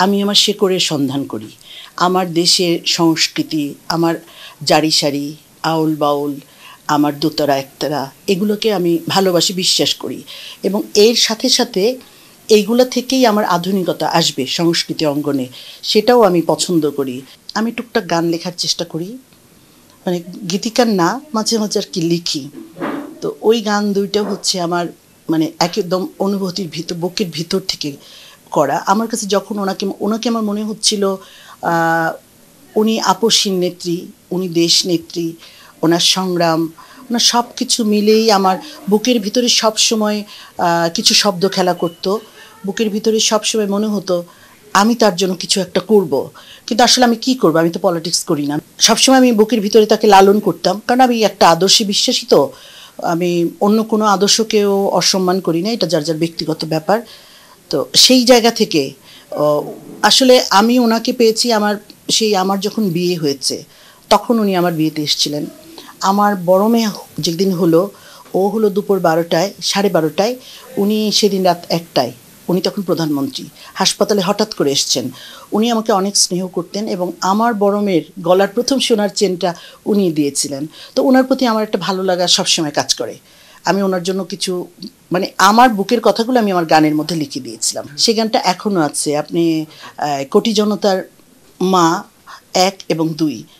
আমি আমার শেকড়ের সন্ধান করি। আমার দেশের সংস্কৃতি, আমার জারি-সারি, আউল-বাউল, আমার দোতারা একতারা এগুলোকে আমি ভালোবাসি, বিশ্বাস করি এবং এর সাথে সাথে এইগুলা থেকেই আমার আধুনিকতা আসবে সংস্কৃতি অঙ্গনে, সেটাও আমি পছন্দ করি। আমি টুকটাক গান লেখার চেষ্টা করি, মানে গীতিকার না, মাঝে মাঝে আর কি লিখি। তো ওই গান দুইটা হচ্ছে আমার মানে একদম অনুভূতির ভিতর, বুকের ভিতর থেকে করা। আমার কাছে যখন ওনাকে ওনাকে আমার মনে হচ্ছিল উনি আপসহীন নেত্রী, উনি দেশ নেত্রী, ওনার সংগ্রাম, ওনার সব কিছু মিলেই আমার বুকের ভিতরে সবসময় কিছু শব্দ খেলা করতো। বুকের ভিতরে সবসময় মনে হতো আমি তার জন্য কিছু একটা করব, কিন্তু আসলে আমি কি করব, আমি তো পলিটিক্স করি না। সবসময় আমি বুকের ভিতরে তাকে লালন করতাম, কারণ আমি একটা আদর্শে বিশ্বাসী। তো আমি অন্য কোনো আদর্শকেও অসম্মান করি না, এটা যার যার ব্যক্তিগত ব্যাপার। তো সেই জায়গা থেকে আসলে আমি ওনাকে পেয়েছি আমার যখন বিয়ে হয়েছে তখন উনি আমার বিয়েতে এসেছিলেন। আমার বড় মেয়ে যেদিন হলো, ও হলো দুপুর 12টায়, 12:30টায়, উনি সেদিন রাত 1টায়। উনি তখন প্রধানমন্ত্রী, হাসপাতালে হঠাৎ করে এসছেন। উনি আমাকে অনেক স্নেহ করতেন এবং আমার বড় মেয়ের গলার প্রথম সোনার চেনটা উনি দিয়েছিলেন। তো ওনার প্রতি আমার একটা ভালো লাগা সবসময় কাজ করে। আমি ওনার জন্য কিছু, মানে আমার বুকের কথাগুলো আমি আমার গানের মধ্যে লিখে দিয়েছিলাম। সেই গানটা এখনও আছে। আপনি কোটি জনতার মা 1 এবং 2